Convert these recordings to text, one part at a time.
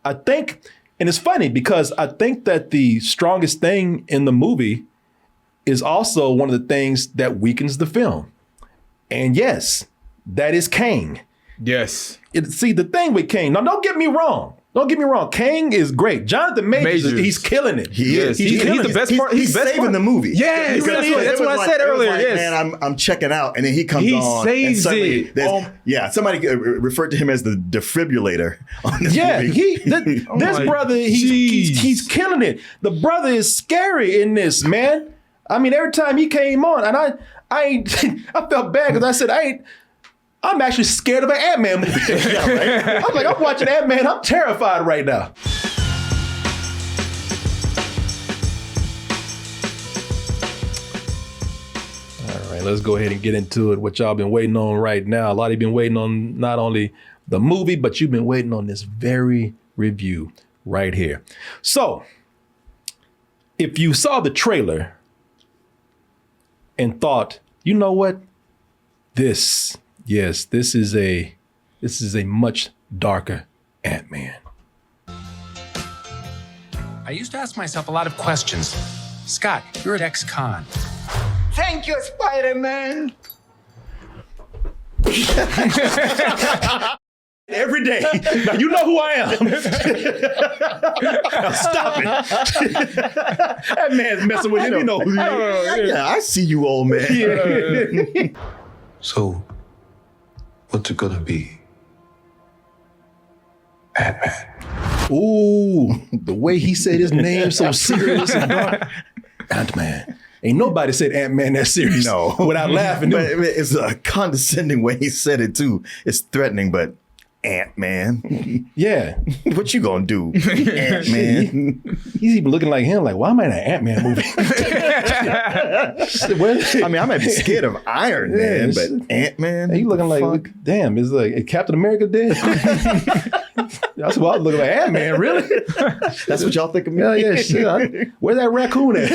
I think, and it's funny because I think that the strongest thing in the movie is also one of the things that weakens the film. And yes, that is Kang. Yes. See, the thing with Kang, now don't get me wrong. Don't get me wrong. Kang is great. Jonathan Majors. He's killing it. He is. He's the best part. He's saving the movie. Yeah, that's what I said earlier. Man, I'm checking out, and then he comes on. He saves it. Somebody referred to him as the defibrillator on this movie. This brother, he's killing it. The brother is scary in this, man. I mean, every time he came on, and I felt bad because I said I'm actually scared of an Ant-Man movie. Yeah, right? I'm watching Ant-Man. I'm terrified right now. All right, let's go ahead and get into it. What y'all been waiting on right now. A lot of you been waiting on not only the movie, but you've been waiting on this very review right here. So, if you saw the trailer and thought, you know what? This is a much darker Ant-Man. I used to ask myself a lot of questions. Scott, you're at ex-con. Thank you, Spider-Man. Every day. Now you know who I am. Now stop it. That man's messing with him. You know who he is. Yeah, I see you, old man. Yeah. So, what's it gonna be? Ant-Man. Ooh, the way he said his name so serious and dark. Ant-Man. Ain't nobody said Ant-Man that serious without laughing. But it's a condescending way he said it too. It's threatening, but Ant-Man. Yeah. What you gonna do, Ant-Man? He's even looking like him, like, why am I in an Ant-Man movie? I mean, I might be scared of Iron Man, but Ant-Man? He looking like, damn, is like Captain America dead? That's what I was looking like, Ant-Man, really? That's what y'all think of me? Yeah, shit. Where's that raccoon at?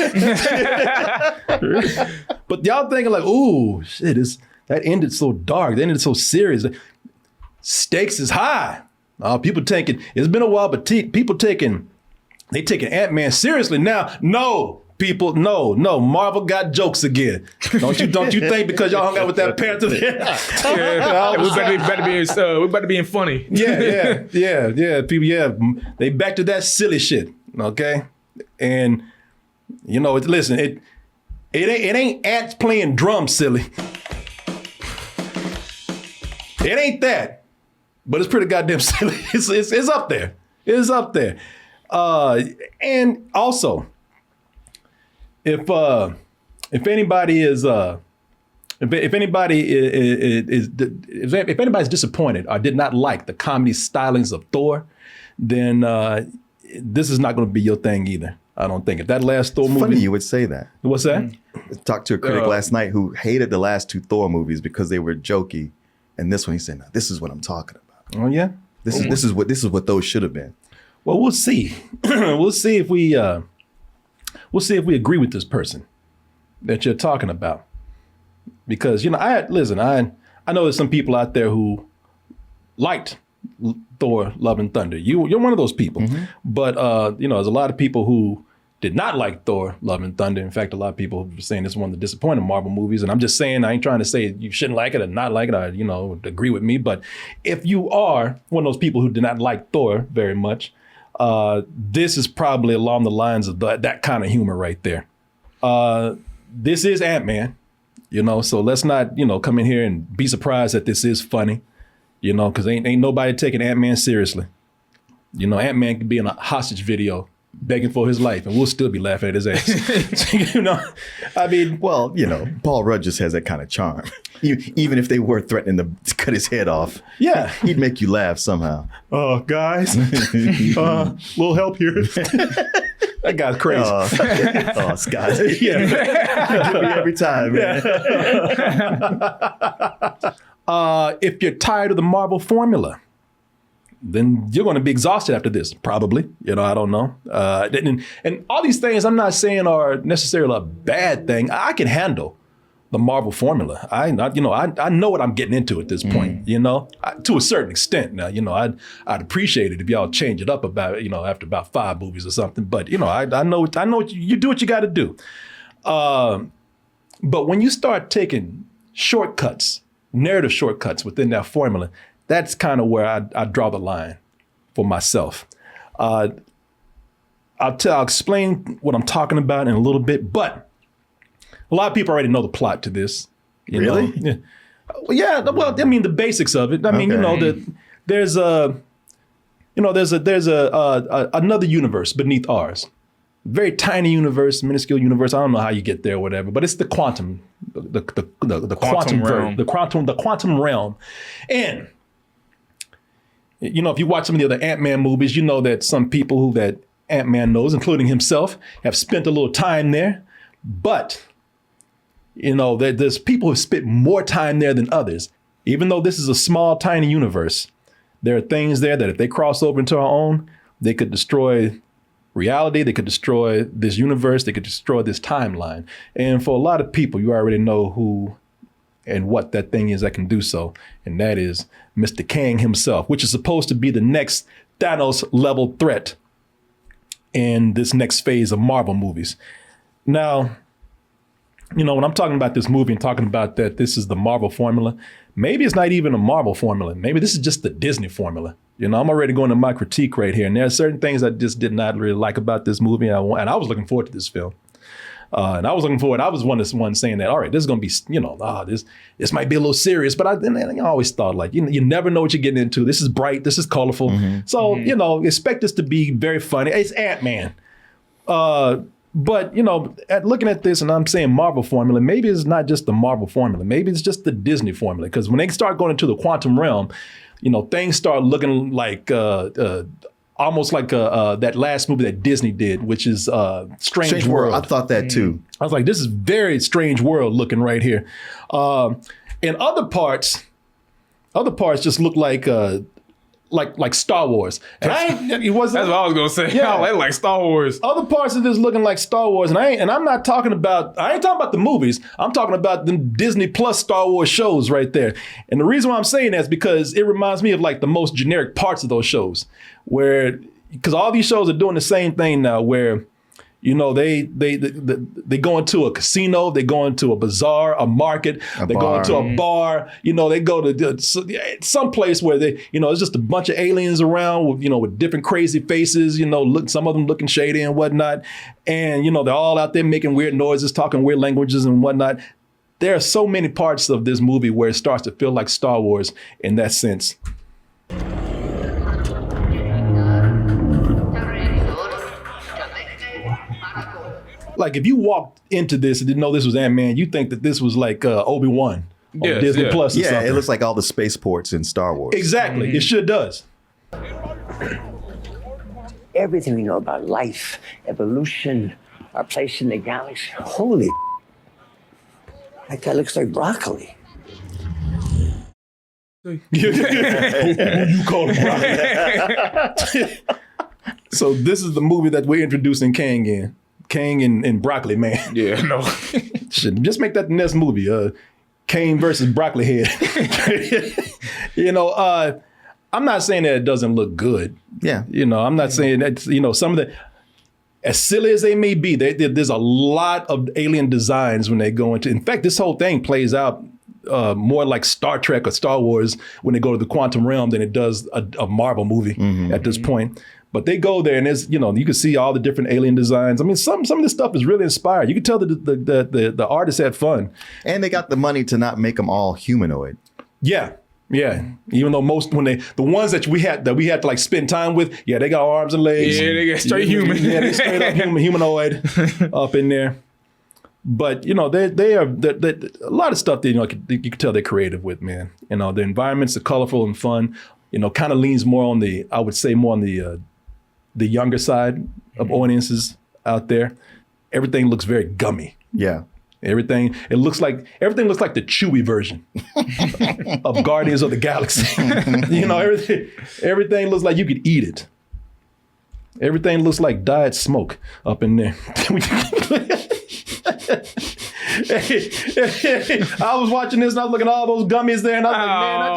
But y'all thinking like, ooh, shit, that ended so dark. That ended so serious. Stakes is high. People taking, it's been a while, but people taking Ant-Man seriously now. No, people, no. Marvel got jokes again. Don't you think because y'all hung out with that Panther there? we better be funny. Yeah. People, they back to that silly shit. Okay, and listen, it ain't ants playing drums silly. It ain't that. But it's pretty goddamn silly. It's up there. It's up there. And also, if anybody's disappointed or did not like the comedy stylings of Thor, then this is not going to be your thing either. I don't think. If that last Thor movie, funny you would say that. What's that? I talked to a critic last night who hated the last two Thor movies because they were jokey, and this one he said, "No, this is what I'm talking about." Oh yeah, this is what those should have been. Well, we'll see. We'll see if we agree with this person that you're talking about, because I know there's some people out there who liked Thor: Love and Thunder. You're one of those people, but there's a lot of people who did not like Thor: Love and Thunder. In fact, a lot of people were saying this is one of the disappointing Marvel movies. And I'm just saying, I ain't trying to say you shouldn't like it or not like it or, agree with me. But if you are one of those people who did not like Thor very much, this is probably along the lines of that kind of humor right there. This is Ant-Man, so let's not, come in here and be surprised that this is funny, because ain't nobody taking Ant-Man seriously. Ant-Man could be in a hostage video begging for his life, and we'll still be laughing at his ass. I mean, well, Paul Rudd just has that kind of charm. Even if they were threatening to cut his head off, yeah, he'd make you laugh somehow. Oh, guys, little help here. That guy's crazy. Scott. Yeah, you get me every time, man. If you're tired of the Marvel formula, then you're going to be exhausted after this, probably. I don't know. And all these things I'm not saying are necessarily a bad thing. I can handle the Marvel formula. I know what I'm getting into at this point, to a certain extent. Now, I'd appreciate it if y'all change it up about, after about 5 movies or something. But, I know you do what you got to do. But when you start taking shortcuts, narrative shortcuts within that formula, that's kind of where I draw the line for myself. I'll explain what I'm talking about in a little bit, but a lot of people already know the plot to this. Really? Yeah. Well, I mean, the basics of it. I mean, there's another universe beneath ours. Very tiny universe, minuscule universe. I don't know how you get there or whatever, but it's the quantum, the quantum realm. The quantum realm. And if you watch some of the other Ant-Man movies, you know that some people that Ant-Man knows, including himself, have spent a little time there. But there's people who spent more time there than others. Even though this is a small, tiny universe, there are things there that if they cross over into our own, they could destroy reality, they could destroy this universe, they could destroy this timeline. And for a lot of people, you already know who and what that thing is that can do so. And that is Mr. Kang himself, which is supposed to be the next Thanos level threat in this next phase of Marvel movies. Now, when I'm talking about this movie and talking about that this is the Marvel formula, maybe it's not even a Marvel formula. Maybe this is just the Disney formula. I'm already going to my critique right here. And there are certain things I just did not really like about this movie. And I was looking forward to this film. I was one saying that, all right, this is going to be, this might be a little serious. But I always thought, like, you never know what you're getting into. This is bright. This is colorful. Mm-hmm. So, expect this to be very funny. It's Ant-Man. But, looking at this and I'm saying Marvel formula, maybe it's not just the Marvel formula. Maybe it's just the Disney formula. Because when they start going into the quantum realm, things start looking like almost like that last movie that Disney did, which is Strange World. I thought that too. I was like, this is very Strange World looking right here. And other parts just look like Star Wars. And that's what I was gonna say. Yeah. I like Star Wars. Other parts of this looking like Star Wars, and I ain't talking about the movies. I'm talking about the Disney Plus Star Wars shows right there. And the reason why I'm saying that is because it reminds me of like the most generic parts of those shows, because all these shows are doing the same thing now, where they go into a casino, they go into a bazaar, a market, go into a bar, they go to some place where it's just a bunch of aliens around with different crazy faces, some of them looking shady and whatnot. And, they're all out there making weird noises, talking weird languages and whatnot. There are so many parts of this movie where it starts to feel like Star Wars in that sense. Like if you walked into this and didn't know this was Ant-Man, you think that this was like Obi-Wan on Disney Plus or something. Yeah, it looks like all the spaceports in Star Wars. Exactly, It sure does. Everything we know about life, evolution, our place in the galaxy. Holy, that guy looks like broccoli. Who you call him broccoli? So this is the movie that we're introducing Kang in. Kang and Broccoli Man. Yeah, no. Should just make that the next movie. Kang versus Broccoli Head. I'm not saying that it doesn't look good. Yeah. I'm not saying that, some of the, as silly as they may be, there's a lot of alien designs when they go into, in fact, this whole thing plays out more like Star Trek or Star Wars when they go to the quantum realm than it does a Marvel movie at this point. But they go there and there's, you can see all the different alien designs. I mean, some of this stuff is really inspired. You can tell that the artists had fun. And they got the money to not make them all humanoid. Yeah. Even though the ones that we had to like spend time with, they got arms and legs. Yeah, they got straight human. Yeah, they straight up humanoid up in there. But they are a lot of stuff that you can tell they're creative with, man. The environments are colorful and fun. Kind of leans more on the younger side of audiences out there. Everything looks very gummy. Yeah. Everything looks like the chewy version of Guardians of the Galaxy. Everything looks like you could eat it. Everything looks like diet smoke up in there. I was watching this and I was looking at all those gummies there and I was like, man, I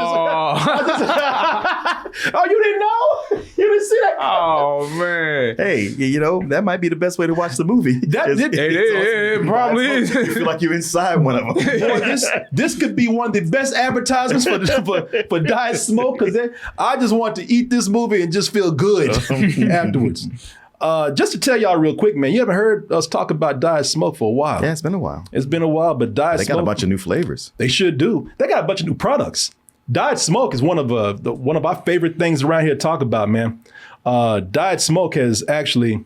just oh, you didn't know? You didn't see that? Oh man. Hey, you know, that might be the best way to watch the movie. It probably is. You feel like you're inside one of them. Boy, this could be one of the best advertisements for Diet Smoke, because I just want to eat this movie and just feel good afterwards. Just to tell y'all real quick, man, you haven't heard us talk about Diet Smoke for a while. Yeah, it's been a while. It's been a while, but Diet Smoke, They got a bunch of new flavors. They should do. They got a bunch of new products. Diet Smoke is one of our favorite things around here to talk about, man. Diet Smoke has actually,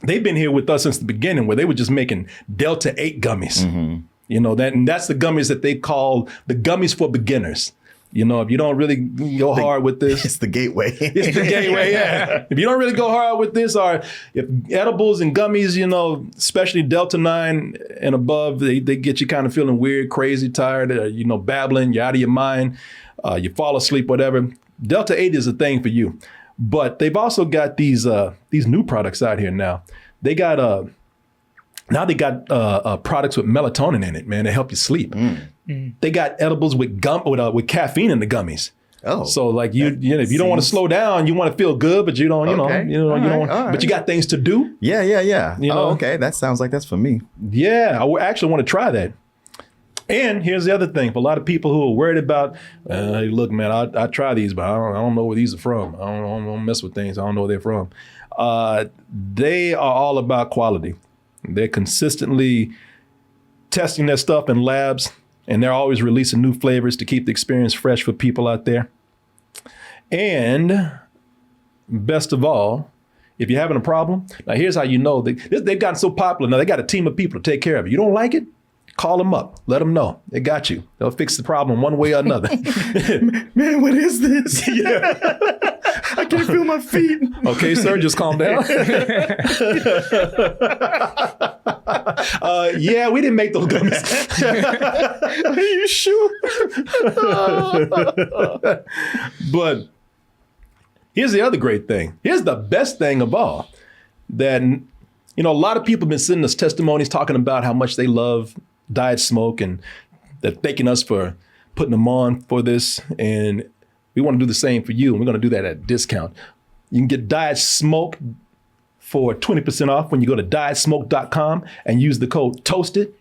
they've been here with us since the beginning, where they were just making Delta 8 gummies. Mm-hmm. You know, that's the gummies that they call the gummies for beginners. You know, if you don't really go hard with this. It's the gateway. It's the gateway, yeah. If you don't really go hard with this, or if edibles and gummies, you know, especially Delta 9 and above, they get you kind of feeling weird, crazy, tired, you know, babbling, you're out of your mind, you fall asleep, whatever. Delta 8 is a thing for you. But they've also got these new products out here now. They got products with melatonin in it, man, to help you sleep. They got edibles with caffeine in the gummies. Oh, so like you know, if you don't want to slow down, you want to feel good, but you don't, but you got things to do. Yeah. You know? Okay, that sounds like that's for me. Yeah, I actually want to try that. And here's the other thing: for a lot of people who are worried about, hey, look, man, I try these, but I don't know where these are from. I don't mess with things. I don't know where they're from. They are all about quality. They're consistently testing their stuff in labs, and they're always releasing new flavors to keep the experience fresh for people out there. And best of all, if you're having a problem, now here's how you know they've gotten so popular. Now they got a team of people to take care of it. You don't like it? Call them up. Let them know. They got you. They'll fix the problem one way or another. Man, what is this? Yeah. I can't feel my feet. Okay, sir, just calm down. Yeah, we didn't make those gummies. Are you sure? But here's the other great thing. Here's the best thing of all. That, you know, a lot of people have been sending us testimonies talking about how much they love Diet Smoke, and they're thanking us for putting them on for this. And we want to do the same for you, and we're going to do that at a discount. You can get Diet Smoke for 20% off when you go to dietsmoke.com and use the code TOASTED,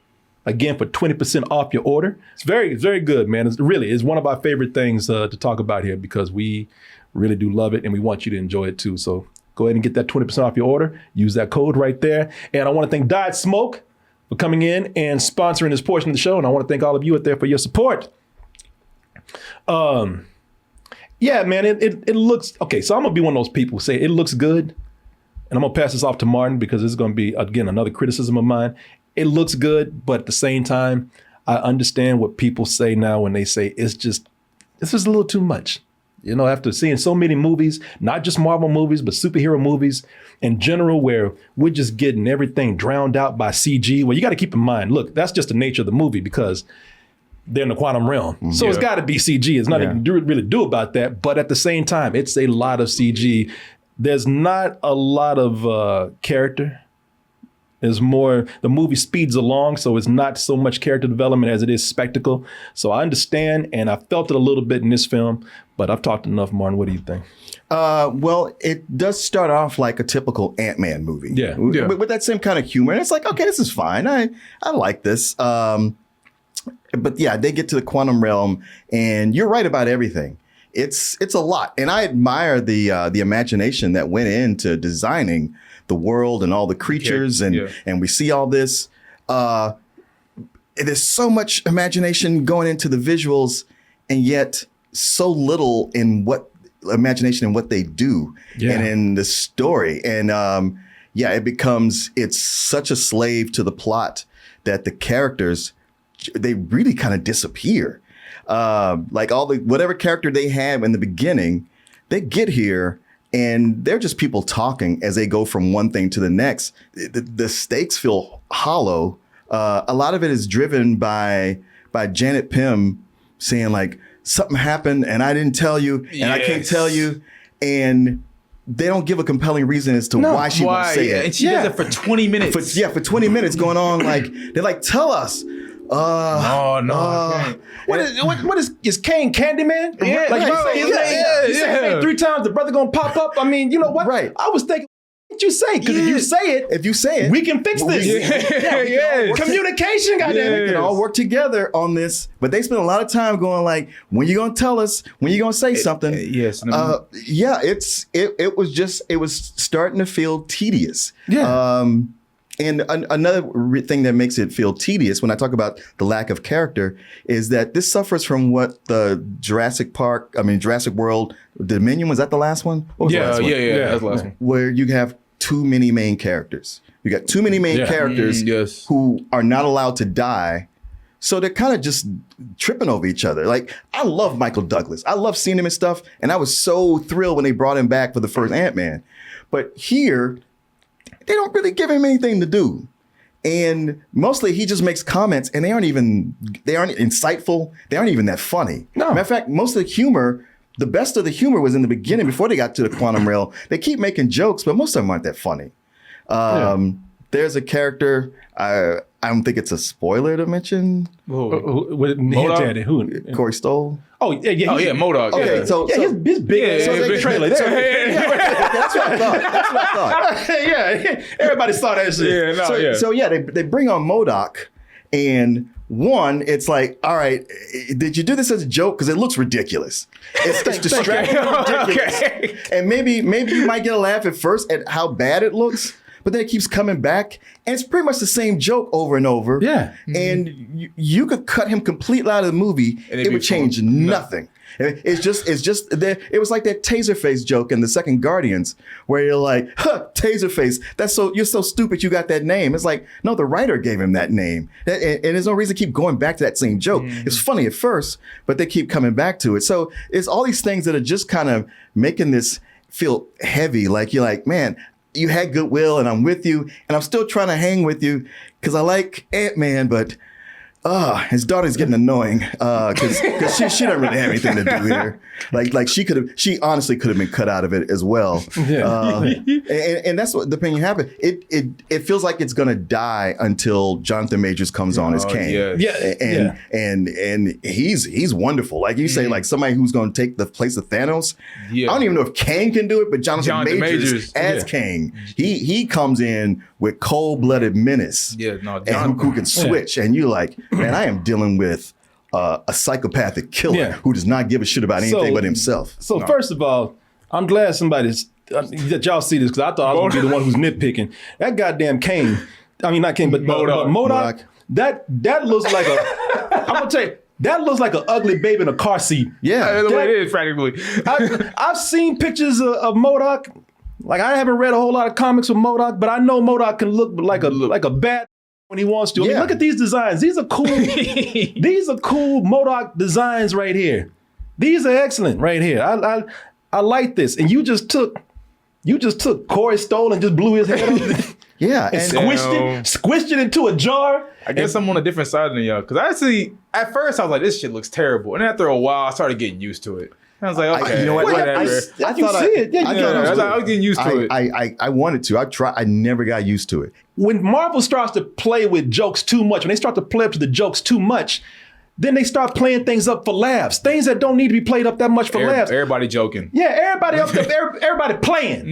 again, for 20% off your order. It's very, very good, man. It's one of our favorite things to talk about here, because we really do love it and we want you to enjoy it too. So go ahead and get that 20% off your order. Use that code right there. And I want to thank Diet Smoke for coming in and sponsoring this portion of the show. And I want to thank all of you out there for your support. Yeah, man, it looks, okay, so I'm going to be one of those people who say it looks good. And I'm going to pass this off to Martin, because this is going to be, again, another criticism of mine. It looks good, but at the same time, I understand what people say now when they say it's just a little too much. You know, after seeing so many movies, not just Marvel movies, but superhero movies in general, where we're just getting everything drowned out by CG. Well, you got to keep in mind, look, that's just the nature of the movie, because they're in the quantum realm. So it's got to be CG. There's nothing to really do about that. But at the same time, it's a lot of CG. There's not a lot of character. There's more, the movie speeds along, so it's not so much character development as it is spectacle. So I understand, and I felt it a little bit in this film, but I've talked enough, Martin. What do you think? Well, it does start off like a typical Ant-Man movie. Yeah. With that same kind of humor. And it's like, okay, this is fine. I like this. But yeah, they get to the quantum realm, and you're right about everything. It's a lot. And I admire the imagination that went into designing the world and all the creatures, and we see all this. There's so much imagination going into the visuals, and yet so little in what imagination and what they do and in the story. And it's such a slave to the plot that the characters, they really kind of disappear. Like whatever character they have in the beginning, they get here and they're just people talking as they go from one thing to the next. The stakes feel hollow. A lot of it is driven by Janet Pym saying like, something happened and I didn't tell you and I can't tell you. And they don't give a compelling reason as to why she won't say it. And she does it for 20 minutes. For 20 minutes going on, like, they're like, tell us. What is Kang Candyman? Yeah, like you say his name, you say his name 3 times, the brother gonna pop up. I mean, you know what? Right. I was thinking, what you say? Because if you say it, we can fix this. Communication, goddamn it. We can all work together on this. But they spend a lot of time going like, when you gonna tell us? When you gonna say something? Yes. It was starting to feel tedious. Yeah. And another thing that makes it feel tedious when I talk about the lack of character is that this suffers from what the Jurassic World Dominion, was that the last one? What was the last one? That's the last one. Where you have too many main characters. You got too many main characters who are not allowed to die. So they're kind of just tripping over each other. Like, I love Michael Douglas. I love seeing him and stuff. And I was so thrilled when they brought him back for the first Ant-Man. But here, they don't really give him anything to do. And mostly he just makes comments and they aren't insightful. They aren't even that funny. No. Matter of fact, most of the humor, the best of the humor was in the beginning before they got to the quantum realm. They keep making jokes, but most of them aren't that funny. There's a character, I don't think it's a spoiler to mention. Who? Corey Stoll. Oh, yeah. MODOK. Okay, his big trailer there. That's what I thought. Yeah, everybody saw that shit. So they bring on MODOK, and one, it's like, all right, did you do this as a joke? Because it looks ridiculous. It's distracting and ridiculous. Okay. And maybe you might get a laugh at first at how bad it looks, but then it keeps coming back, and it's pretty much the same joke over and over. Yeah. And you could cut him completely out of the movie, it would change nothing. It's just it was like that Taserface joke in the second Guardians, where you're like, Taserface, you're so stupid you got that name. It's like, no, the writer gave him that name. And there's no reason to keep going back to that same joke. It's funny at first, but they keep coming back to it. So it's all these things that are just kind of making this feel heavy. Like, you're like, man, you had goodwill and I'm with you and I'm still trying to hang with you because I like Ant-Man, but his daughter's getting annoying because she doesn't really have anything to do here. Like she honestly could have been cut out of it as well. And that's what the thing happened. It feels like it's gonna die until Jonathan Majors comes on as Kang. And he's wonderful. Like you say, like somebody who's gonna take the place of Thanos. I don't even know if Kang can do it, but Jonathan Majors as Kang, he comes in with cold-blooded menace. And who can switch, and you're like, man, I am dealing with a psychopathic killer who does not give a shit about anything but himself. So first of all, I'm glad that y'all see this, because I thought I was going to be the one who's nitpicking. That goddamn Kang, I mean not Kang, but MODOK, that looks like I'm going to tell you, that looks like an ugly baby in a car seat. Yeah. The way it is, practically. I've seen pictures of MODOK. Like, I haven't read a whole lot of comics with MODOK, but I know MODOK can look like a bad when he wants to. I mean, look at these designs. These are cool. These are cool MODOK designs right here. These are excellent right here. I like this. And you just took Corey Stoll and just blew his head off. Yeah, and squished it into a jar. I guess I'm on a different side than y'all, because actually, at first I was like, this shit looks terrible, and after a while, I started getting used to it. I was like, okay, you know what? whatever. I was getting used to it. I wanted to. I never got used to it. When Marvel starts to play with jokes too much, when they start to play up to the jokes too much, then they start playing things up for laughs. Things that don't need to be played up that much for laughs. Everybody joking. Yeah, everybody up there, everybody playing.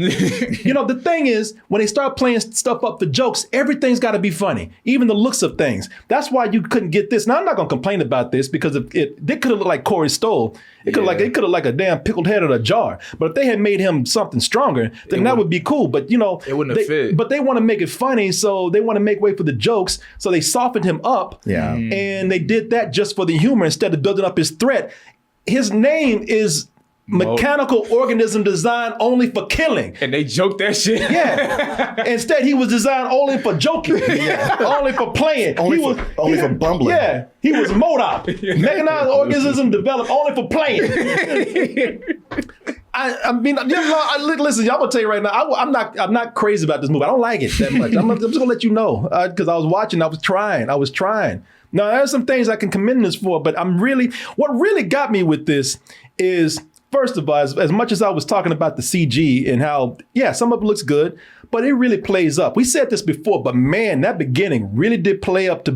You know, the thing is, when they start playing stuff up for jokes, everything's got to be funny, even the looks of things. That's why you couldn't get this. Now, I'm not going to complain about this, because they could have looked like Corey Stoll. It could have like a damn pickled head in a jar. But if they had made him something stronger, then that would be cool. But, you know, it wouldn't have fit. But they want to make it funny, so they want to make way for the jokes. So they softened him up. Yeah. And they did that just for the humor instead of building up his threat. His name is mechanical organism designed only for killing. And they joked that shit. Yeah. Instead, he was designed only for joking. Only for playing. Only for bumbling. Yeah. He was MODOK. Mechanized organism developed only for playing. I mean, listen, I'm gonna tell you right now, I'm not crazy about this movie. I don't like it that much. I'm just gonna let you know, because I was watching, I was trying. Now, there's some things I can commend this for, but what really got me with this is first of all, as much as I was talking about the CG and how, yeah, some of it looks good, but it really plays up. We said this before, but man, that beginning really did play up to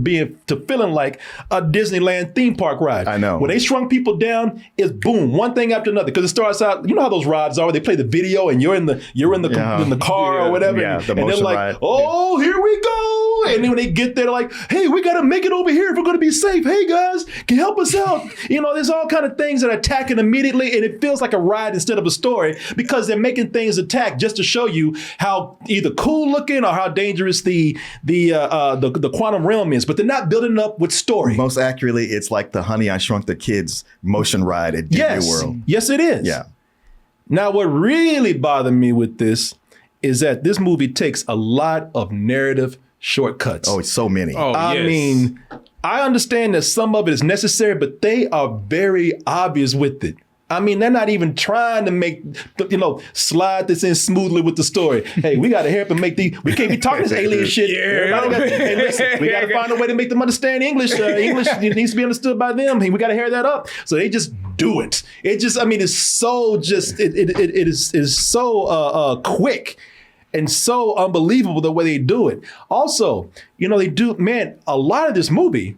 feeling like a Disneyland theme park ride. I know. When they shrunk people down, it's boom, one thing after another. Because it starts out, you know how those rides are, where they play the video and you're in the car or whatever, Yeah, and the they're motion like, ride. oh, here we go. And then when they get there, they're like, hey, we got to make it over here if we're going to be safe. Hey, guys, can you help us out? You know, there's all kind of things that are attacking immediately, and it feels like a ride instead of a story because they're making things attack just to show you how either cool looking or how dangerous the quantum realm is. But they're not building it up with story. Most accurately, it's like the Honey, I Shrunk the Kids motion ride at Disney World. Yes, it is. Yeah. Now, what really bothered me with this is that this movie takes a lot of narrative shortcuts. Oh, it's so many. Oh, I yes. mean, I understand that some of it is necessary, but they are very obvious with it. I mean, they're not even trying to make, slide this in smoothly with the story. Hey, we got to help and we can't be talking this alien shit. Hey, listen, we got to find a way to make them understand English. English needs to be understood by them. Hey, we got to hair that up. So they just do it. It's so it is so quick and so unbelievable the way they do it. Also, a lot of this movie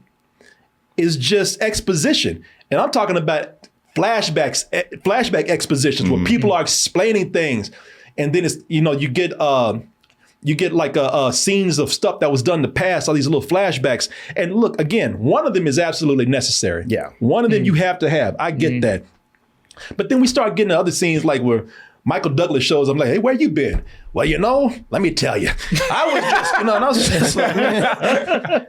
is just exposition. And I'm talking about flashback expositions where people are explaining things, and then it's you get like scenes of stuff that was done in the past, all these little flashbacks. And look, again, one of them is absolutely necessary. Yeah. One of them you have to have. I get that. But then we start getting to other scenes like where Michael Douglas shows up, like, hey, where you been? Well, let me tell you. I was just, and I was just like, man,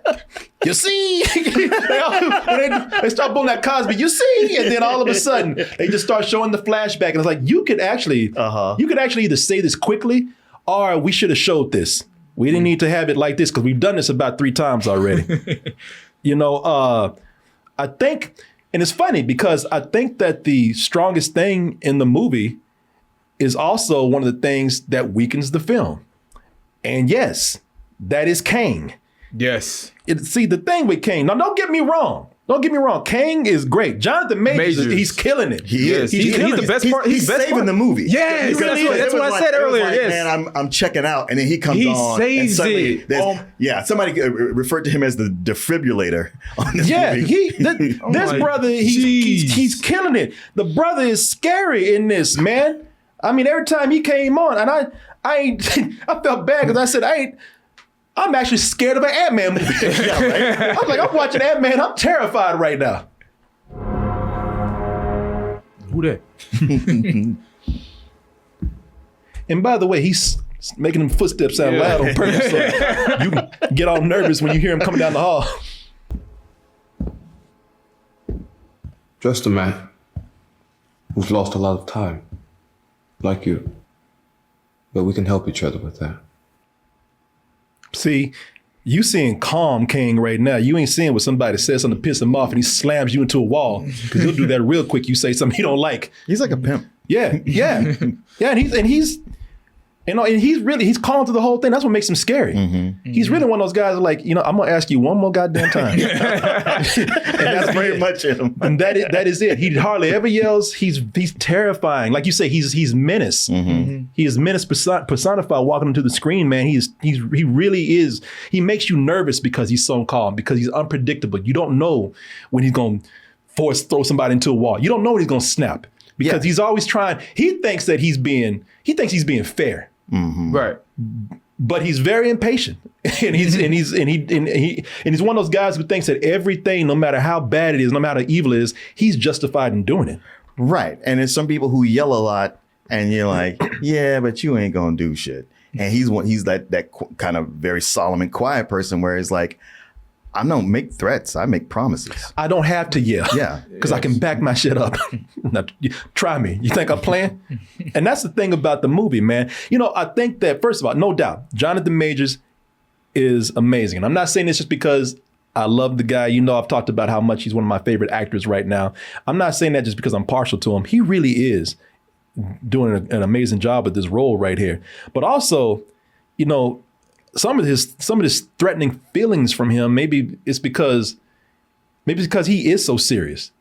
you see? they start pulling that Cosby, you see? And then all of a sudden, they just start showing the flashback. And it's like, you could actually either say this quickly or we should have showed this. We didn't need to have it like this because we've done this about 3 times already. I think, and it's funny because I think that the strongest thing in the movie is also one of the things that weakens the film. And yes, that is Kang. Yes. See, the thing with Kang, now don't get me wrong. Kang is great. Jonathan Majors, he's killing it. He is. He's the best part. He's saving the movie. Yeah, that's what I said earlier. Yes. Man, I'm checking out, and then he comes on. Saves and it. Somebody referred to him as the defibrillator on this movie. This brother, he's killing it. The brother is scary in this, man. I mean, every time he came on, and I felt bad because I said, I'm actually scared of an Ant-Man movie. Yeah, right? I'm watching Ant-Man. I'm terrified right now. Who that? And by the way, he's making them footsteps sound loud on purpose. So you get all nervous when you hear him coming down the hall. Just a man who's lost a lot of time, like you. But we can help each other with that. See, you seeing calm Kang right now. You ain't seeing what somebody says something to piss him off and he slams you into a wall. Because he'll do that real quick. You say something he don't like. He's like a pimp. Yeah. And he's calm through the whole thing. That's what makes him scary. He's really one of those guys like, I'm gonna ask you one more goddamn time. and that's very much him. And that is it. He hardly ever yells. He's terrifying. Like you say, he's menace. He is menace personified walking into the screen, man. He really is. He makes you nervous because he's so calm, because he's unpredictable. You don't know when he's gonna throw somebody into a wall. You don't know when he's gonna snap. Because he's always trying, he thinks he's being fair. Right. But he's very impatient. And he's one of those guys who thinks that everything, no matter how bad it is, no matter how evil it is, he's justified in doing it. Right. And there's some people who yell a lot and you're like, yeah, but you ain't gonna do shit. And he's that kind of very solemn and quiet person where he's like, I don't make threats. I make promises. I don't have to yell. Yeah. Because I can back my shit up. Now, try me. You think I'm playing? And that's the thing about the movie, man. I think that, first of all, no doubt, Jonathan Majors is amazing. And I'm not saying this just because I love the guy. I've talked about how much he's one of my favorite actors right now. I'm not saying that just because I'm partial to him. He really is doing an amazing job with this role right here. But also, some of his threatening feelings from him, maybe it's because he is so serious.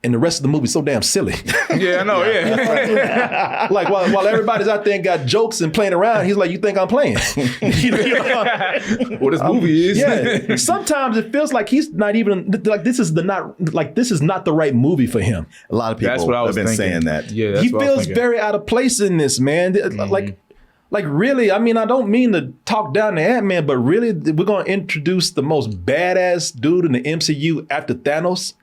and the rest of the movie is so damn silly. Yeah, I know. Yeah. Like while everybody's out there and got jokes and playing around, he's like, "You think I'm playing?" you know? What this movie is? Yeah. Sometimes it feels like he's not even like this is not the right movie for him. A lot of people That's what I was have been thinking. saying that. Yeah, that's He what I was feels thinking. very out of place in this, man. Like really, I mean, I don't mean to talk down to Ant-Man, but really, we're gonna introduce the most badass dude in the MCU after Thanos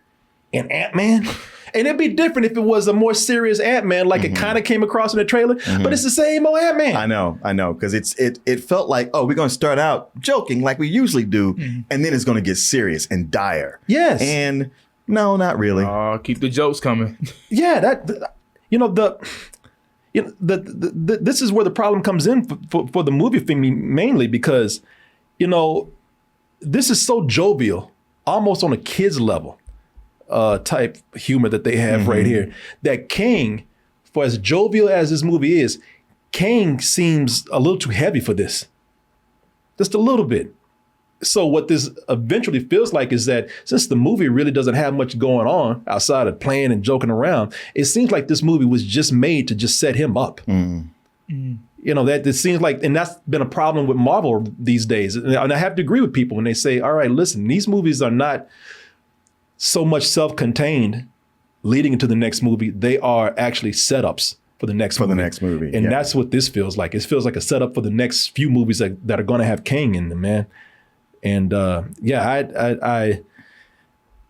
and Ant-Man. And it'd be different if it was a more serious Ant-Man, like it kind of came across in the trailer, but it's the same old Ant-Man. I know, because it felt like, oh, we're going to start out joking like we usually do, and then it's going to get serious and dire. Yes. And no, not really. Keep the jokes coming. Yeah, this is where the problem comes in for the movie for me, mainly because, this is so jovial, almost on a kid's level. Type humor that they have right here. That Kang, for as jovial as this movie is, Kang seems a little too heavy for this. Just a little bit. So what this eventually feels like is that since the movie really doesn't have much going on outside of playing and joking around, it seems like this movie was just made to just set him up. That it seems like, and that's been a problem with Marvel these days. And I have to agree with people when they say, all right, listen, these movies are not so much self-contained leading into the next movie. They are actually setups for the next movie. And that's what this feels like. It feels like a setup for the next few movies that are going to have Kang in them, man. And I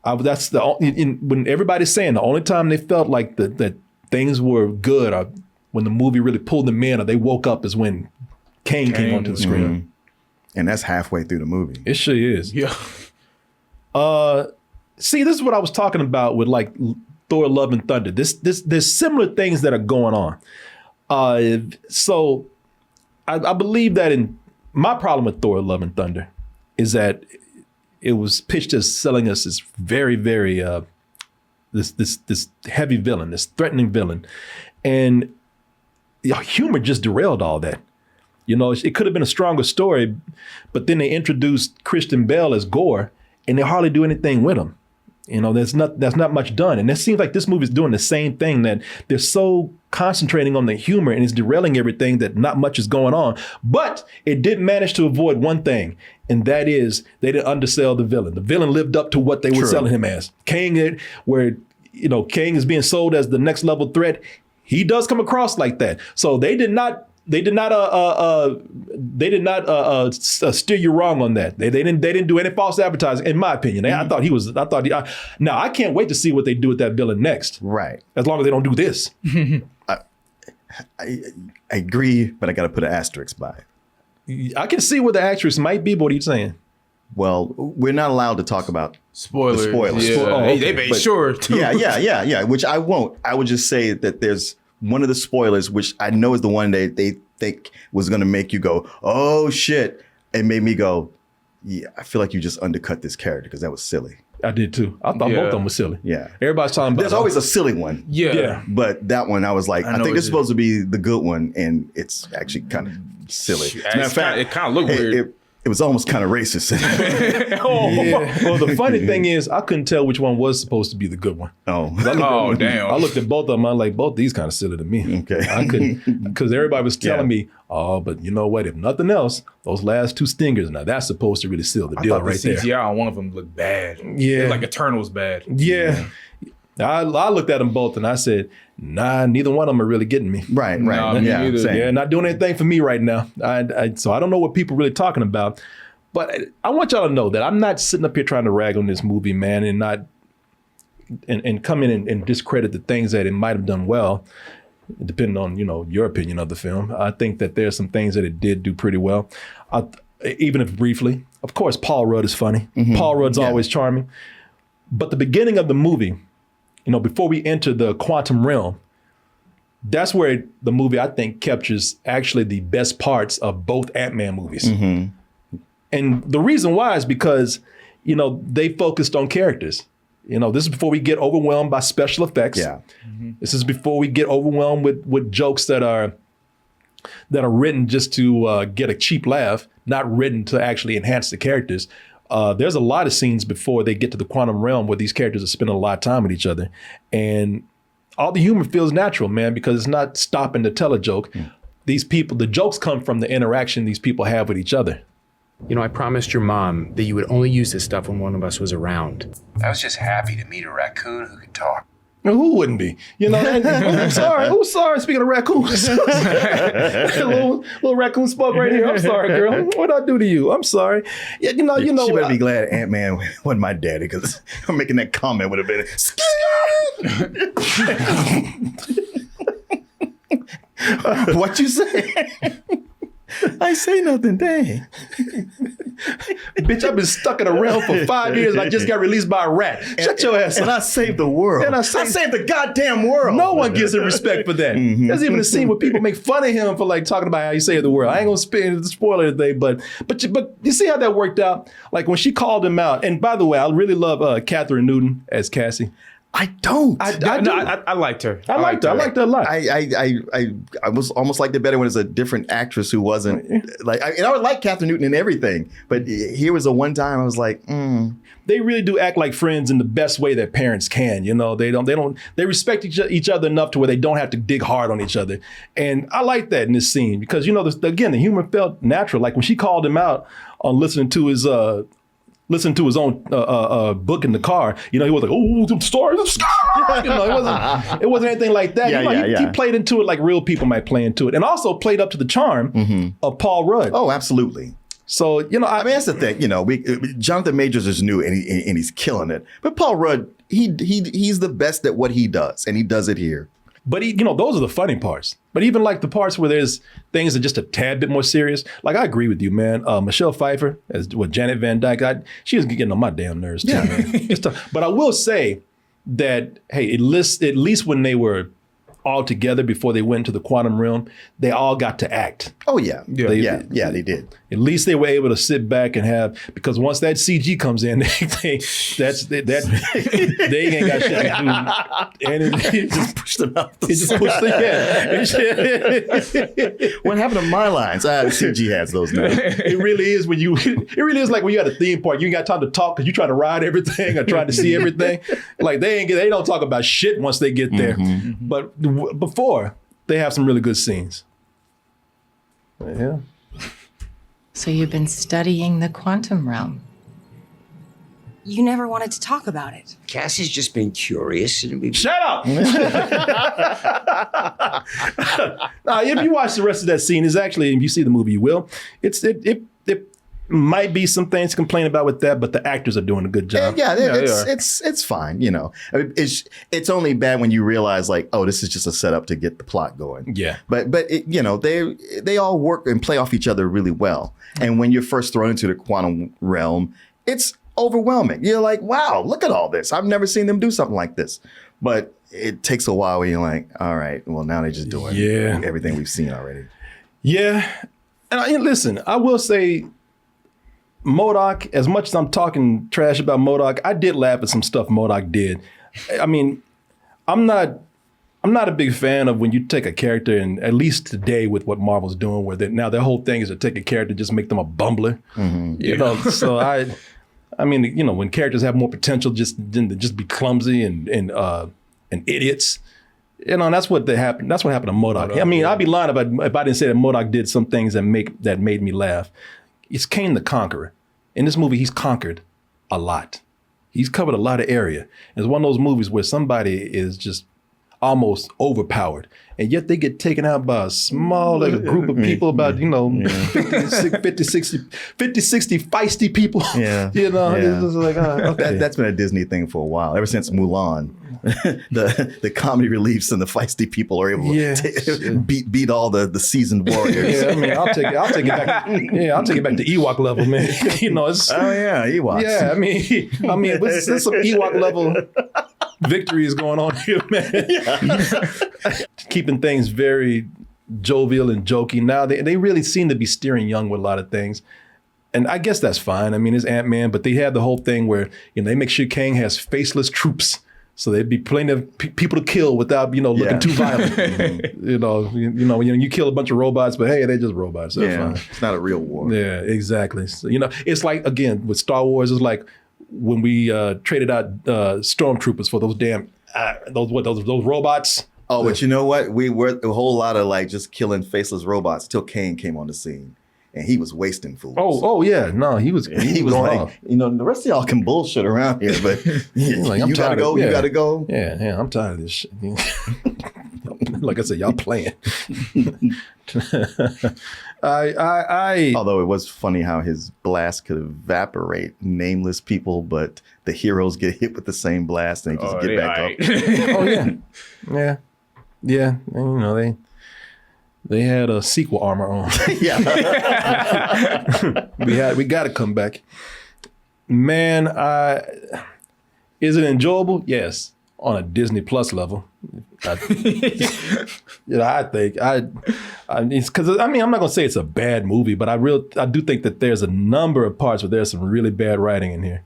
that's when everybody's saying the only time they felt like that things were good or when the movie really pulled them in or they woke up is when Kang came onto the screen. And that's halfway through the movie. It sure is. Yeah. See, this is what I was talking about with like Thor: Love and Thunder. There's similar things that are going on. So I believe that in my problem with Thor: Love and Thunder is that it was pitched as selling us this very, very this heavy villain, this threatening villain, and humor just derailed all that. It could have been a stronger story, but then they introduced Christian Bale as Gore, and they hardly do anything with him. There's not much done. And it seems like this movie is doing the same thing, that they're so concentrating on the humor and it's derailing everything that not much is going on. But it did manage to avoid one thing, and that is they didn't undersell the villain. The villain lived up to what they were selling him as. Kang, where, Kang is being sold as the next level threat, he does come across like that. So they did not steer you wrong on that. They didn't do any false advertising, in my opinion. Now I can't wait to see what they do with that villain next. Right. As long as they don't do this. I agree, but I got to put an asterisk by it. I can see what the asterisk might be, but what are you saying? Well, we're not allowed to talk about Spoilers. the spoilers. Yeah. They made sure too. Yeah. Which I won't. I would just say that there's one of the spoilers, which I know is the one they think was going to make you go, oh shit. It made me go, yeah, I feel like you just undercut this character because that was silly. I did too. I thought both of them were silly. Yeah. Everybody's talking about There's always a silly one. Yeah. But that one, I was like, I think this is supposed to be the good one, and it's actually kind of silly. As a matter of fact, it kind of looked weird. It was almost kind of racist. Yeah. Well, the funny thing is, I couldn't tell which one was supposed to be the good one. Damn. I looked at both of them. I'm like, both these kind of silly to me. Okay. I couldn't, because everybody was telling me, oh, but you know what? If nothing else, those last two stingers, now that's supposed to really seal the deal right there. The CGI on one of them looked bad. Yeah. It like Eternals bad. Yeah. I looked at them both and I said, nah, neither one of them are really getting me. Right. Nah, me neither. Same. Yeah, not doing anything for me right now. So I don't know what people are really talking about. But I want y'all to know that I'm not sitting up here trying to rag on this movie, man, and come in and discredit the things that it might have done well, depending on, your opinion of the film. I think that there's some things that it did do pretty well. Even if briefly. Of course, Paul Rudd is funny. Paul Rudd's always charming. But the beginning of the movie, before we enter the quantum realm, that's where the movie, I think, captures actually the best parts of both Ant-Man movies. And the reason why is because, they focused on characters. This is before we get overwhelmed by special effects. Yeah. This is before we get overwhelmed with jokes that are written just to get a cheap laugh, not written to actually enhance the characters. There's a lot of scenes before they get to the quantum realm where these characters are spending a lot of time with each other. And all the humor feels natural, man, because it's not stopping to tell a joke. These people, the jokes come from the interaction these people have with each other. You know, I promised your mom that you would only use this stuff when one of us was around. I was just happy to meet a raccoon who could talk. Who wouldn't be? You know, I'm sorry. Who's sorry? Speaking of raccoons, little raccoon spoke right here. I'm sorry, girl. What did I do to you? I'm sorry. Yeah, you know. She better be glad Ant-Man wasn't my daddy, because making that comment would have been. What you say? I say nothing, dang. Bitch, I've been stuck in a realm for 5 years and I just got released by a rat. Shut your ass up. And I saved the world. And I saved the goddamn world. No one gives him respect for that. There's even a scene where people make fun of him for like talking about how he saved the world. I ain't gonna spoil anything, but you see how that worked out? Like when she called him out, and by the way, I really love Catherine Newton as Cassie. I don't. I liked her. I liked her a lot. I was almost liked it better when it's a different actress who wasn't like. I would like Catherine Newton and everything, but here was a one time I was like, They really do act like friends in the best way that parents can. You know, they respect each other enough to where they don't have to dig hard on each other. And I like that in this scene because, you know, again, the humor felt natural. Like when she called him out on listening to his own book in the car, you know, he was like, "Oh, the story, the sky." You know, it wasn't anything like that. He played into it like real people might play into it, and also played up to the charm of Paul Rudd. Oh, absolutely. So, you know, I mean, that's the thing. You know, Jonathan Majors is new and he's killing it, but Paul Rudd, he's the best at what he does, and he does it here. But you know, those are the funny parts. But even like the parts where there's things that are just a tad bit more serious. Like I agree with you, man. Michelle Pfeiffer as Janet Van Dyke, she was getting on my damn nerves too, man. But I will say that, hey, at least when they were all together before they went to the quantum realm, they all got to act. Oh yeah, they did. At least they were able to sit back and because once that CG comes in, they ain't got shit to do, and it just pushed them out. It just pushed them. What happened to my lines? CG has those now. It really is like when you at a theme park, you ain't got time to talk because you try to ride everything or try to see everything. Like they don't talk about shit once they get there, but before they have some really good scenes. Yeah. So you've been studying the quantum realm. You never wanted to talk about it. Cassie's just been curious. And Shut up! Now, if you watch the rest of that scene, it's actually, if you see the movie, you will. It might be some things to complain about with that, but the actors are doing a good job. It's fine. You know, I mean, it's only bad when you realize like, oh, this is just a setup to get the plot going. Yeah. But you know, they all work and play off each other really well. And when you're first thrown into the quantum realm, it's overwhelming. You're like, wow, look at all this. I've never seen them do something like this. But it takes a while where you're like, all right, well, now they're just doing everything we've seen already. Yeah. And listen, I will say, MODOK, as much as I'm talking trash about MODOK, I did laugh at some stuff MODOK did. I mean, I'm not a big fan of when you take a character, and at least today with what Marvel's doing, where now their whole thing is to take a character and just make them a bumbler. You know, so I mean, you know, when characters have more potential just be clumsy and idiots. You know, and that's what happened. That's what happened to MODOK. I mean, I'd be lying if I didn't say that MODOK did some things that made me laugh. It's Kang the Conqueror. In this movie, he's conquered a lot. He's covered a lot of area. It's one of those movies where somebody is just almost overpowered, and yet they get taken out by a small group of people, about, you know, 50, 60 feisty people. Yeah. You know, it's just like, okay. That's been a Disney thing for a while, ever since Mulan. the comedy reliefs and the feisty people are able to beat all the seasoned warriors. Yeah, I mean, I'll take it back. Yeah, I'll take it back to Ewok level, man. You know, it's Ewoks. Yeah, I mean, there's some Ewok level victories going on here, man. Keeping things very jovial and jokey. Now they really seem to be steering young with a lot of things. And I guess that's fine. I mean, it's Ant-Man, but they had the whole thing where, you know, they make sure Kang has faceless troops So there'd be plenty of people to kill without, looking too violent. When you kill a bunch of robots, but hey, they're just robots. They're fine. It's not a real war. Yeah, exactly. So, it's like, again, with Star Wars, it's like when we traded out stormtroopers for those damn, those robots. Oh, but you know what? We were a whole lot of like just killing faceless robots till Kang came on the scene. And he was wasting fools. Oh yeah, no, he was going like, off. The rest of y'all can bullshit around here, but like, you gotta go. You gotta go. Yeah, I'm tired of this shit. Like I said, y'all playing. Although it was funny how his blast could evaporate nameless people, but the heroes get hit with the same blast and they just get back up. Yeah. And, they had a sequel armor on. Yeah. we got to come back. Man, is it enjoyable? Yes, on a Disney Plus level. I think it's because I'm not gonna say it's a bad movie, but I do think that there's a number of parts where there's some really bad writing in here.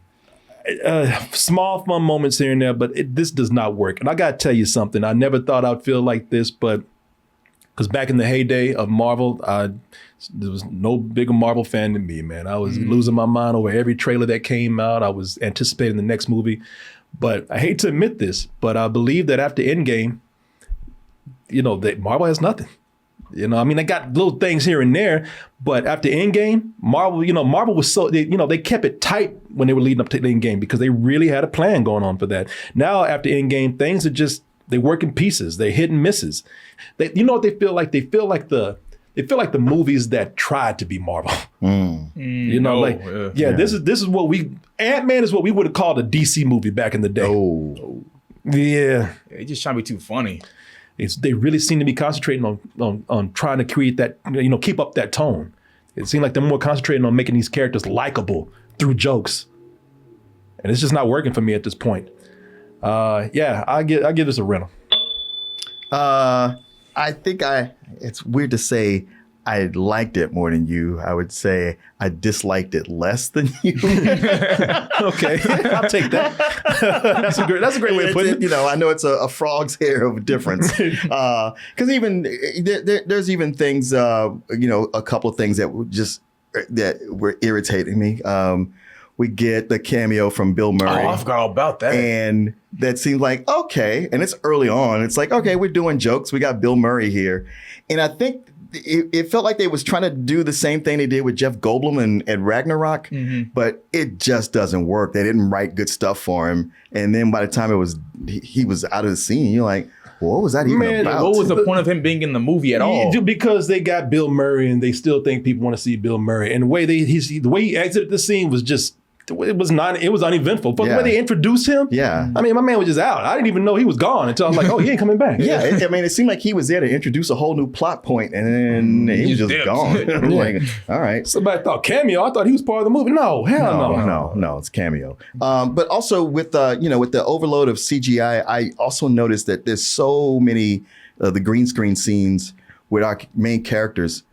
Small fun moments here and there, but this does not work. And I gotta tell you something. I never thought I'd feel like this, but because back in the heyday of Marvel, there was no bigger Marvel fan than me, man. I was losing my mind over every trailer that came out. I was anticipating the next movie. But I hate to admit this, but I believe that after Endgame, that Marvel has nothing. They got little things here and there, but after Endgame, Marvel was so, they kept it tight when they were leading up to Endgame because they really had a plan going on for that. Now, after Endgame, things are just, they work in pieces. They hit and misses. You know what they feel like? They feel like the movies that tried to be Marvel. This is what Ant-Man is what we would have called a DC movie back in the day. Oh. Yeah. They just trying to be too funny. They really seem to be concentrating on trying to create that, keep up that tone. It seemed like they're more concentrating on making these characters likable through jokes. And it's just not working for me at this point. I give this a rental. I think it's weird to say I liked it more than you. I would say I disliked it less than you. Okay, I'll take that. That's a great way of putting it. I know it's a frog's hair of a difference. Because even there's even things, a couple of things that were irritating me. We get the cameo from Bill Murray. Oh, I forgot all about that. And that seemed like, okay. And it's early on. It's like, okay, we're doing jokes. We got Bill Murray here. And I think it felt like they was trying to do the same thing they did with Jeff Goldblum and Ragnarok, but it just doesn't work. They didn't write good stuff for him. And then by the time he was out of the scene, you're like, what was that even about? What was the point of him being in the movie at all? Because they got Bill Murray and they still think people want to see Bill Murray. And the way he exited the scene was just, it was uneventful. But the way they introduced him, my man was just out. I didn't even know he was gone until I was like, oh, he ain't coming back. It seemed like he was there to introduce a whole new plot point, and then he was just gone. Like, all right. Somebody thought cameo. I thought he was part of the movie. No, hell no, it's cameo. But also with the overload of CGI, I also noticed that there's so many the green screen scenes with our main characters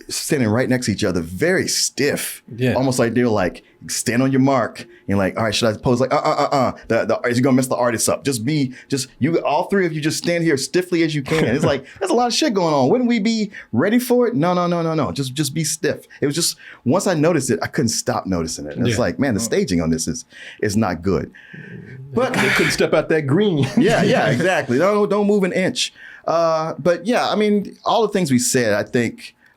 standing right next to each other, very stiff. Yeah. Almost like they're like, stand on your mark. And like, all right, should I pose like, you're gonna mess the artist up. All three of you just stand here stiffly as you can. It's like, there's a lot of shit going on. Wouldn't we be ready for it? No. Just be stiff. It was just, once I noticed it, I couldn't stop noticing it. And it's like, man, the staging on this is not good. But they couldn't step out that green. yeah, exactly. Don't move an inch. But yeah, I mean, all the things we said,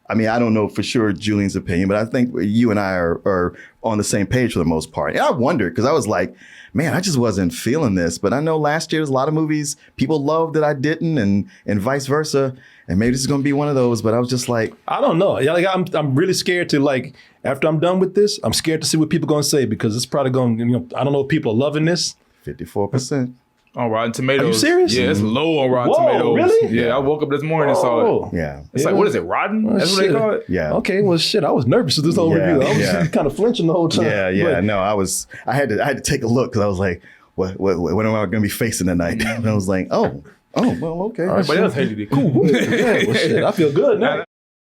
I don't know for sure Julian's opinion, but I think you and I are on the same page for the most part. And I wondered, because I was like, man, I just wasn't feeling this. But I know last year there's a lot of movies people loved that I didn't, and vice versa. And maybe this is going to be one of those. But I was just like, I don't know. I'm really scared to, like, after I'm done with this, I'm scared to see what people are going to say, because it's probably going to, I don't know if people are loving this. 54%. On Rotten Tomatoes. Are you serious? Yeah, it's low on Rotten Tomatoes. Really? Yeah, I woke up this morning and saw it. Yeah. It's like, what is it, Rotten? That's what they call it? Yeah. Okay, well, shit, I was nervous with this whole review. I was kind of flinching the whole time. Yeah. No, I had to take a look, because I was like, what am I going to be facing tonight? And I was like, well, okay. Everybody else hated it. Cool. Yeah, well, shit, I feel good now.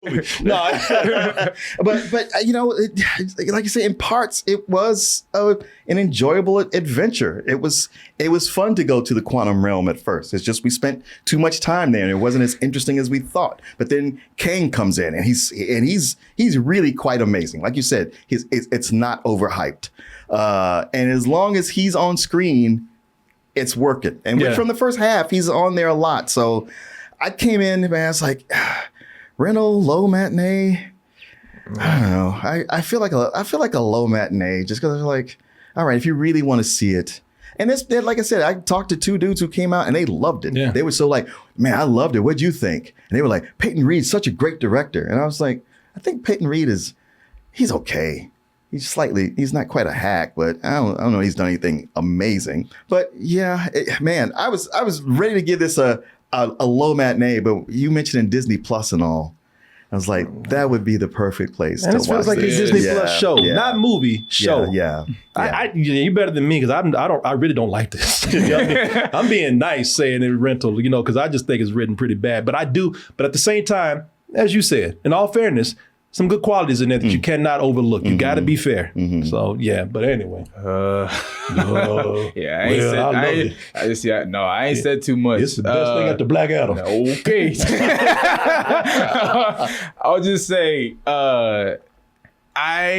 No, but you know, like you say, in parts, it was an enjoyable adventure. It was fun to go to the quantum realm at first. It's just we spent too much time there, and it wasn't as interesting as we thought. But then Kang comes in, and he's really quite amazing. Like you said, it's not overhyped, and as long as he's on screen, it's working. And from the first half, he's on there a lot. So I came in, man, I was like, rental, low matinee. I don't know. I feel like a low matinee just because I feel like, all right, if you really want to see it. And it's like I said, I talked to 2 dudes who came out and they loved it. Yeah. They were so like, man, I loved it. What'd you think? And they were like, Peyton Reed's such a great director. And I was like, I think Peyton Reed he's okay. He's not quite a hack, but I don't know he's done anything amazing. But yeah, man, I was ready to give this a low matinee, but you mentioned in Disney Plus and all. I was like, that would be the perfect place to watch. It feels like a Disney Plus show, not movie, show. Yeah. You better than me because I really don't like this. You know what I mean? I'm being nice saying it rental, because I just think it's written pretty bad. But at the same time, as you said, in all fairness, some good qualities in there that you cannot overlook. You got to be fair. So yeah, but anyway. Yeah, I ain't said too much. It's the best thing at the Black Adam. Okay. I'll just say, I'll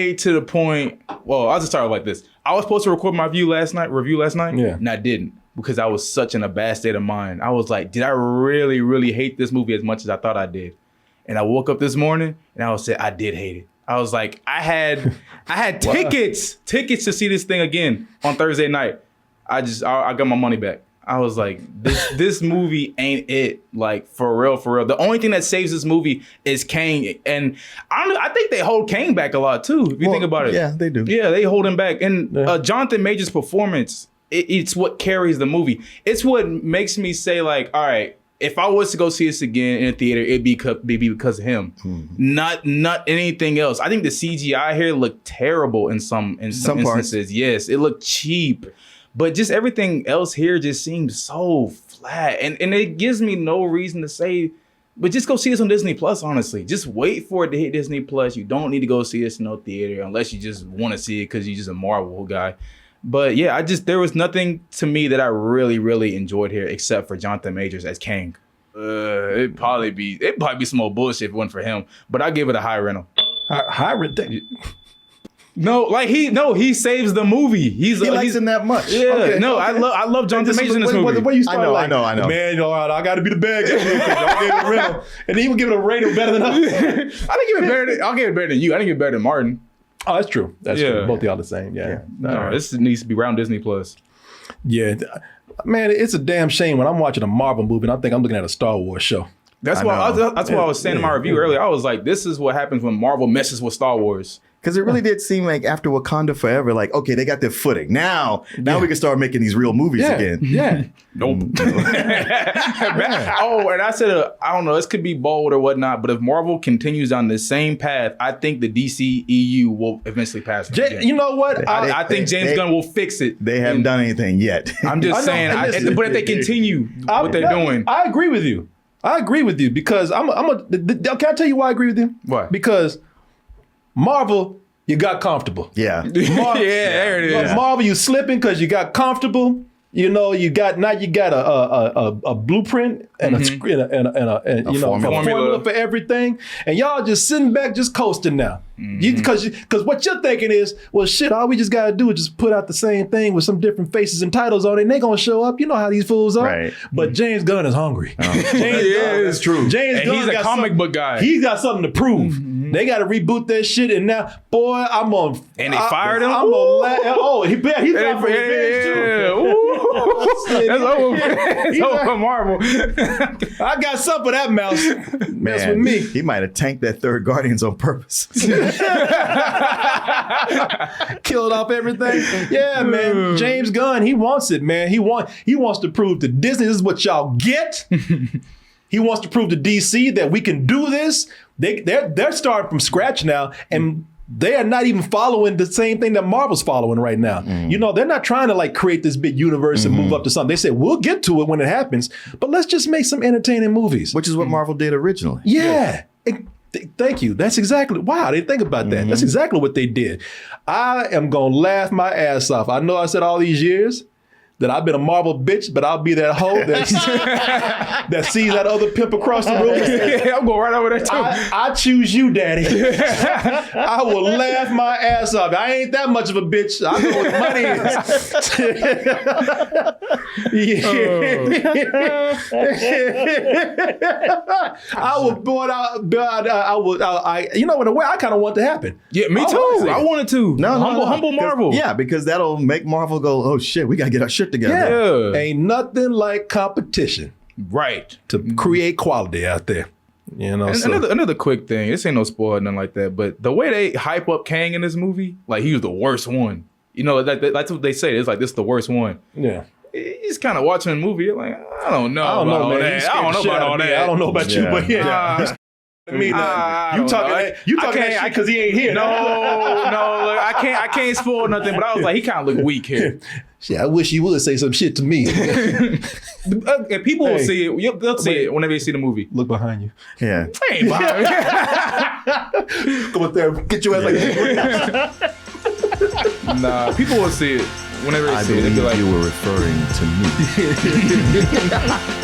just start like this. I was supposed to record my review last night, and I didn't because I was such in a bad state of mind. I was like, did I really, really hate this movie as much as I thought I did? And I woke up this morning and I I did hate it. I was like, I had tickets to see this thing again on Thursday night. I got my money back. I was like, this movie ain't it. Like, for real. The only thing that saves this movie is Kang. And I think they hold Kang back a lot too, if you think about it. Yeah, they do. Yeah, they hold him back. And Jonathan Majors' performance, it's what carries the movie. It's what makes me say, like, all right, if I was to go see this again in a theater, it'd be because of him, not anything else. I think the CGI here looked terrible in some instances. Parts. Yes, it looked cheap, but just everything else here just seems so flat, and it gives me no reason to say. But just go see this on Disney Plus. Honestly, just wait for it to hit Disney Plus. You don't need to go see this in no theater unless you just want to see it because you're just a Marvel guy. But yeah, there was nothing to me that I really, really enjoyed here except for Jonathan Majors as Kang. It'd probably be some more bullshit if it wasn't for him. But I give it a high rental. High rental? He saves the movie. He likes him that much. Yeah, okay, no, okay. I love Jonathan Majors in this movie. Where you start I know. Man, I got to be the bad guy. I'll give it a rental, and he will give it a rating better than us. I'll give it better than you. I didn't give it better than Martin. Oh, that's true. That's true. Both of y'all the same. Yeah. No, this needs to be around Disney Plus. Yeah. Man, it's a damn shame when I'm watching a Marvel movie and I think I'm looking at a Star Wars show. That's why I was saying in my review earlier. I was like, this is what happens when Marvel messes with Star Wars. Because it really did seem like after Wakanda Forever, like, okay, they got their footing. Now we can start making these real movies again. Yeah. Nope. And I said, I don't know, this could be bold or whatnot, but if Marvel continues on the same path, I think the DC EU will eventually pass it again. You know what? I think James Gunn will fix it. They haven't done anything yet. I'm just saying, but if they continue what they're doing. I agree with you. Because can I tell you why I agree with you? Why? Because Marvel, you got comfortable. Yeah. There it is. Marvel, you slipping because you got comfortable. You got a blueprint and a formula for everything, and y'all just sitting back, just coasting now. Because what you're thinking is, well, shit, all we just gotta do is just put out the same thing with some different faces and titles on it, and they gonna show up. You know how these fools are. Right. But James Gunn is hungry. It's true. James Gunn, he's a comic book guy. He's got something to prove. They got to reboot that shit, and now, boy, I'm on. And they fired him. I'm on. He's out for revenge too. That's over Marvel. I got some of that mouse. Mess with me. He might have tanked that third Guardians on purpose. Killed off everything. Yeah, man. James Gunn, he wants it, man. He wants to prove to Disney this is what y'all get. He wants to prove to DC that we can do this. They're starting from scratch now, and they are not even following the same thing that Marvel's following right now. They're not trying to like create this big universe and move up to something. They said, we'll get to it when it happens, but let's just make some entertaining movies. Which is what Marvel did originally. Yeah. Thank you. That's exactly, wow, I didn't think about that. That's exactly what they did. I am going to laugh my ass off. I know I said all these years that I've been a Marvel bitch, but I'll be that hoe that sees that other pimp across the room. Yeah, I'm going right over there too. I choose you, daddy. I will laugh my ass off. I ain't that much of a bitch. I know what money is. I will, boy, I would, you know, in a way, I kind of want to happen. Yeah, me too. I wanted to. Humble Marvel. Yeah, because that'll make Marvel go, oh shit, we got to get our shit together. Yeah. Ain't nothing like competition. Right. To create quality out there. You know, and another quick thing. This ain't no spoiler, nothing like that. But the way they hype up Kang in this movie, like he was the worst one. You know, that's what they say. It's like, this is the worst one. Yeah. He's kind of watching the movie. You're like, I don't know. I don't know, man. I don't know about all that. I don't know about you, but yeah. You talking that because he ain't here. No, look, I can't spoil nothing. But I was like, he kind of look weak here. Shit, I wish you would say some shit to me. And people will see it. They'll see it whenever you see the movie. Look behind you. Yeah. Hey, behind me. Come up there, get your ass like. Nah, people will see it whenever they see it. I They'll be believe like, you were referring to me.